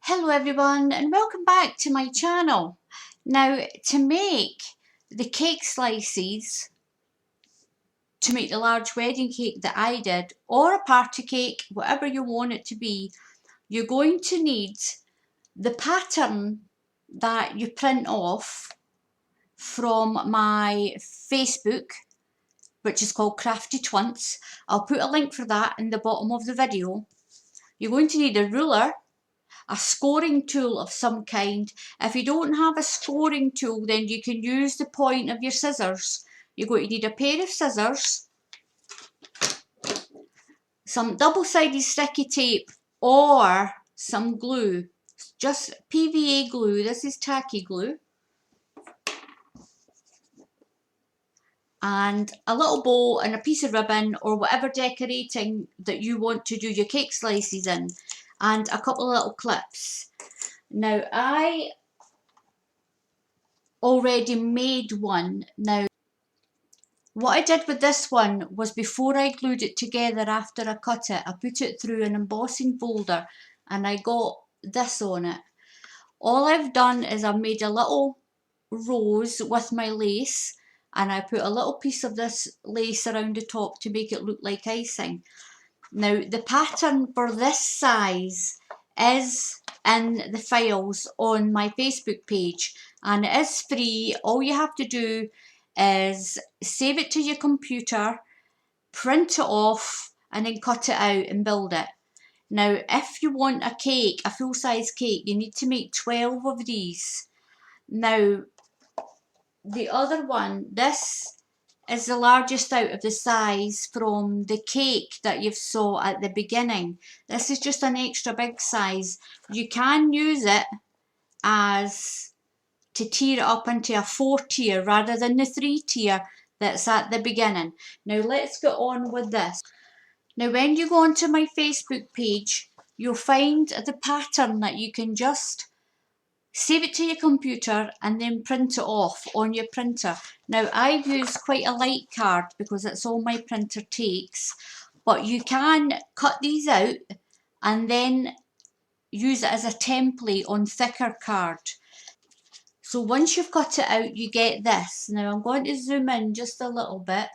Hello everyone and welcome back to my channel. Now to make the cake slices, to make the large wedding cake that I did, or a party cake, whatever you want it to be, you're going to need the pattern that you print off from my Facebook, which is called Crafty Twints. I'll put a link for that in the bottom of the video. You're going to need a ruler, a scoring tool of some kind. If you don't have a scoring tool, then you can use the point of your scissors. You're going to need a pair of scissors, some double-sided sticky tape or some glue, just PVA glue. This is tacky glue, and a little bow and a piece of ribbon or whatever decorating that you want to do your cake slices in, and a couple of little clips. Now I already made one. Now what I did with this one was, before I glued it together after I cut it, I put it through an embossing folder and I got this on it. All I've done is I've made a little rose with my lace, and I put a little piece of this lace around the top to make it look like icing. Now the pattern for this size is in the files on my Facebook page, and it is free. All you have to do is save it to your computer, print it off, and then cut it out and build it. Now if you want a cake, a full-size cake, you need to make 12 of these. Now the other one, this is the largest out of the size from the cake that you saw at the beginning. This is just an extra big size. You can use it as to tier it up into a 4-tier rather than the 3-tier that's at the beginning. Now let's get on with this. Now when you go onto my Facebook page, you'll find the pattern that you can just save it to your computer and then print it off on your printer. Now I've used quite a light card because that's all my printer takes, but you can cut these out and then use it as a template on thicker card. So once you've cut it out, you get this. Now I'm going to zoom in just a little bit.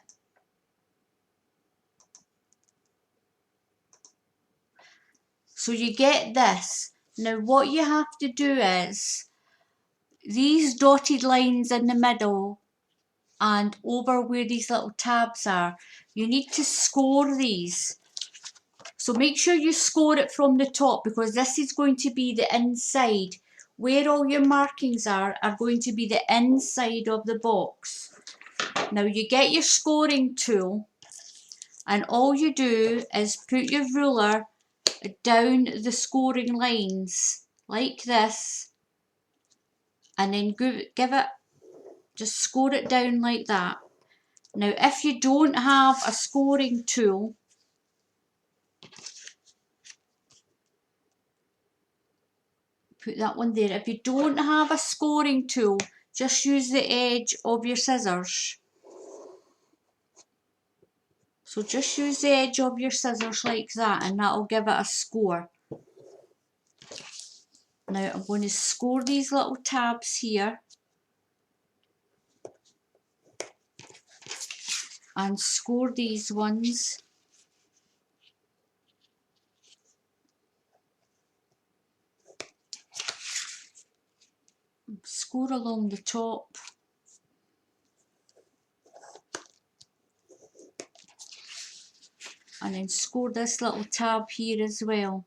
So you get this. Now what you have to do is, these dotted lines in the middle and over where these little tabs are, you need to score these. So make sure you score it from the top, because this is going to be the inside. Where all your markings are going to be the inside of the box. Now you get your scoring tool, and all you do is put your ruler down the scoring lines like this, and then give it, just score it down like that. Now if you don't have a scoring tool, put that one there. If you don't have a scoring tool, just use the edge of your scissors. So just use the edge of your scissors like that, and that'll give it a score. Now I'm going to score these little tabs here, and score these ones. Score along the top. And then score this little tab here as well.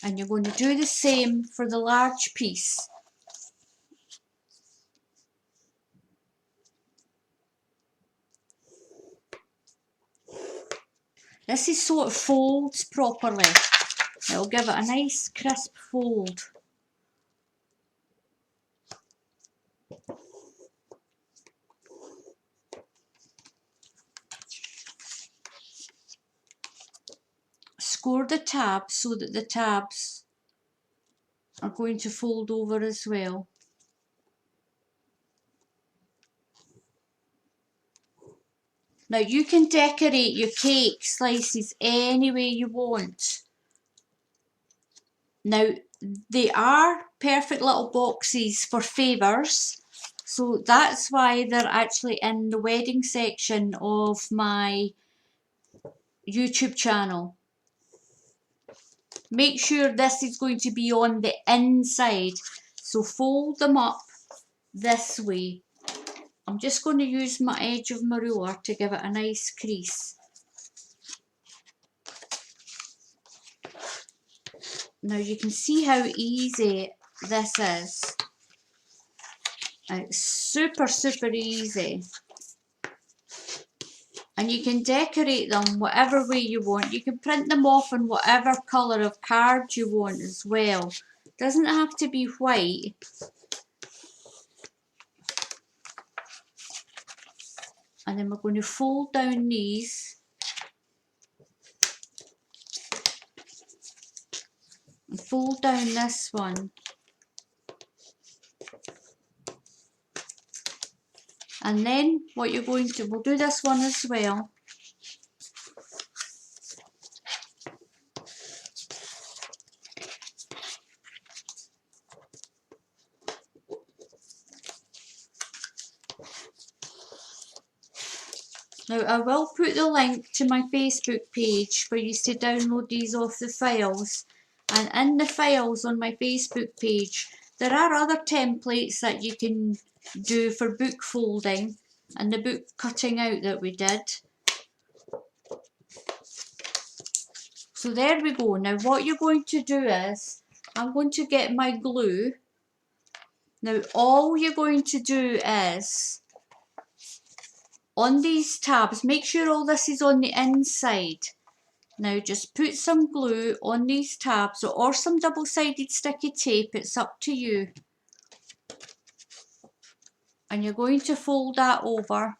And you're going to do the same for the large piece. This is so it folds properly. It'll give it a nice crisp fold. Score the tabs so that the tabs are going to fold over as well. Now you can decorate your cake slices any way you want. Now they are perfect little boxes for favours, so that's why they're actually in the wedding section of my YouTube channel. Make sure this is going to be on the inside, so fold them up this way. I'm just going to use my edge of my ruler to give it a nice crease. Now you can see how easy this is. It's super easy. And you can decorate them whatever way you want. You can print them off in whatever colour of card you want as well. Doesn't have to be white. And then we're going to fold down these. And fold down this one. And then what you're going to, we'll do this one as well. Now I will put the link to my Facebook page for you to download these off the files. And in the files on my Facebook page, there are other templates that you can do for book folding and the book cutting out that we did. So there we go. Now what you're going to do is, I'm going to get my glue. Now all you're going to do is, on these tabs, make sure all this is on the inside. Now just put some glue on these tabs or some double-sided sticky tape, it's up to you. And you're going to fold that over,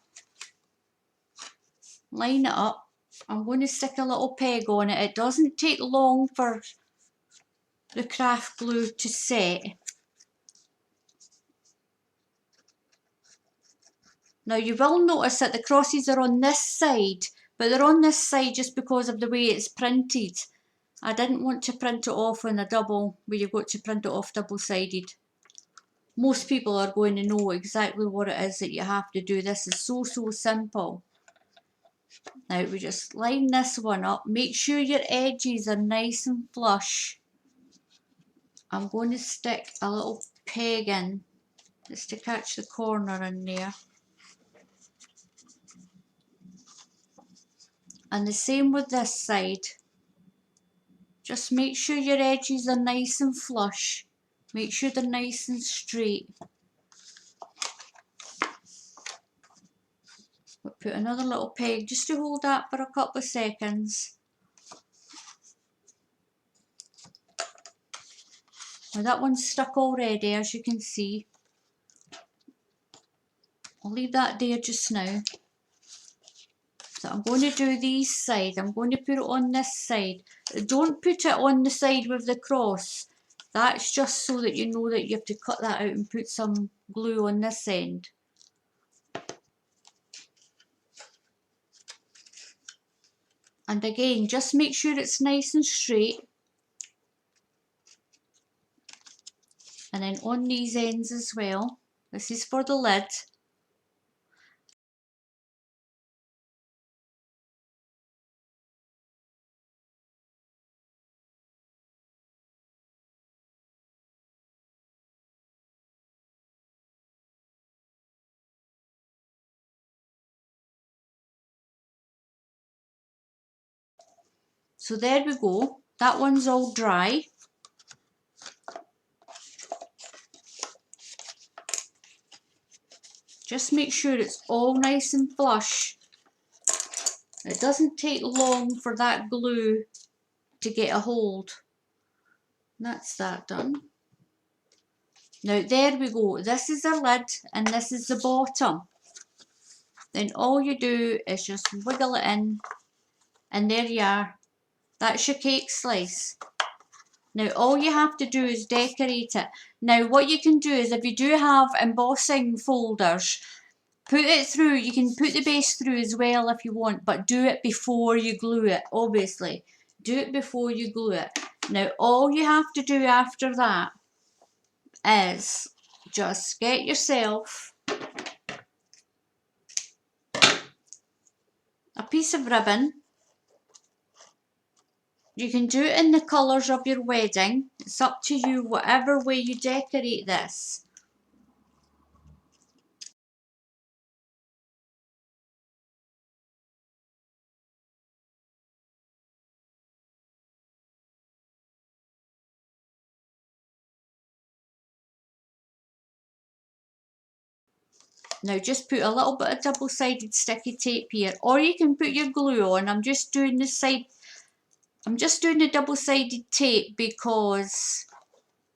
line it up. I'm going to stick a little peg on it. It doesn't take long for the craft glue to set. Now you will notice that the crosses are on this side, but they're on this side just because of the way it's printed. I didn't want to print it off on a double where you've got to print it off double-sided. Most people are going to know exactly what it is that you have to do. This is so simple. Now we just line this one up. Make sure your edges are nice and flush. I'm going to stick a little peg in just to catch the corner in there. And the same with this side. Just make sure your edges are nice and flush. Make sure they're nice and straight. We'll put another little peg just to hold that for a couple of seconds. Now that one's stuck already, as you can see. I'll leave that there just now. So I'm going to do these sides. I'm going to put it on this side. Don't put it on the side with the cross. That's just so that you know that you have to cut that out and put some glue on this end. And again, just make sure it's nice and straight. And then on these ends as well. This is for the lid. So there we go. That one's all dry. Just make sure it's all nice and flush. It doesn't take long for that glue to get a hold. That's that done. Now there we go. This is the lid and this is the bottom. Then all you do is just wiggle it in and there you are. That's your cake slice. Now all you have to do is decorate it. Now what you can do is, if you do have embossing folders, Put it through, you can put the base through as well if you want, but do it before you glue it, obviously. Do it before you glue it. Now all you have to do after that is just get yourself a piece of ribbon. You can do it in the colours of your wedding. It's up to you, whatever way you decorate this. Now just put a little bit of double-sided sticky tape here, or you can put your glue on. I'm just doing the double-sided tape because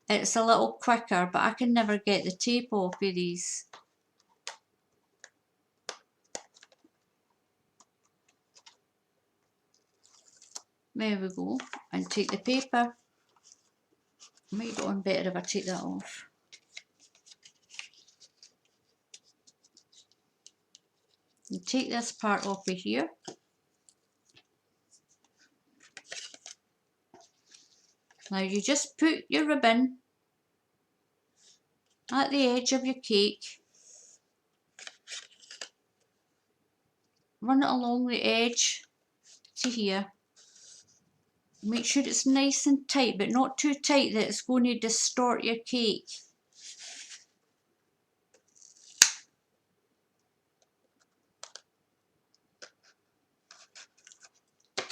it's a little quicker, but I can never get the tape off of these. There we go. And take the paper. Might go on better if I take that off. And take this part off of here. Now you just put your ribbon at the edge of your cake. Run it along the edge to here. Make sure it's nice and tight, but not too tight that it's going to distort your cake.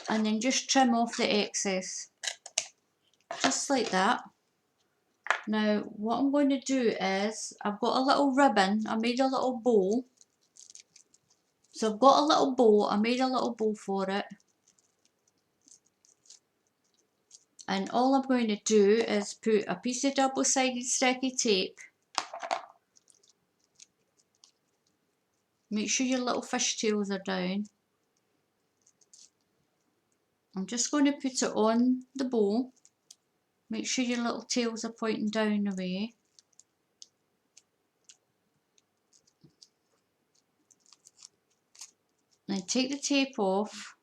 And then just trim off the excess. Just like that. Now what I'm going to do is, I've got a little ribbon, I made a little bow. So I've got a little bow, I made a little bow for it. And all I'm going to do is put a piece of double-sided sticky tape. Make sure your little fishtails are down. I'm just going to put it on the bow. Make sure your little tails are pointing down the way. Then take the tape off.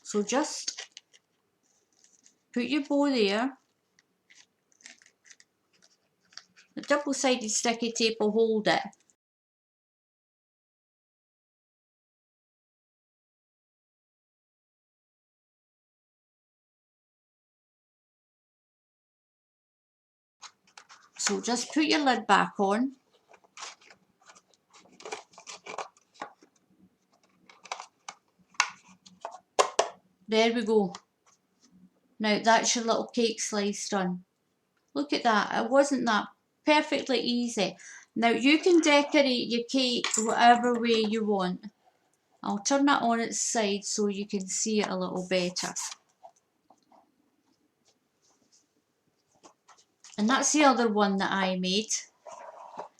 So just put your bow there. The double-sided sticky tape will hold it. So just put your lid back on. There we go. Now that's your little cake slice done. Look at that, it wasn't that perfectly easy. Now you can decorate your cake whatever way you want. I'll turn that on its side so you can see it a little better. And that's the other one that I made.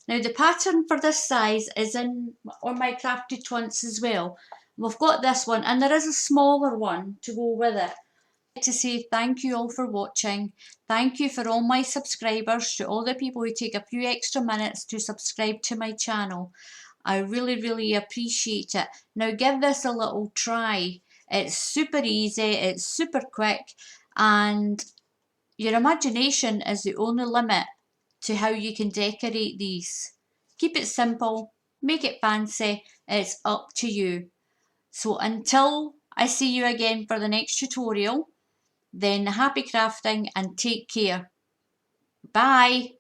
Now the pattern for this size is on my crafted once as well. We've got this one and there is a smaller one to go with it. To say thank you all for watching. Thank you for all my subscribers, to all the people who take a few extra minutes to subscribe to my channel. I really appreciate it. Now give this a little try. It's super easy, it's super quick, and your imagination is the only limit to how you can decorate these. Keep it simple, make it fancy, it's up to you. So until I see you again for the next tutorial, then happy crafting and take care. Bye.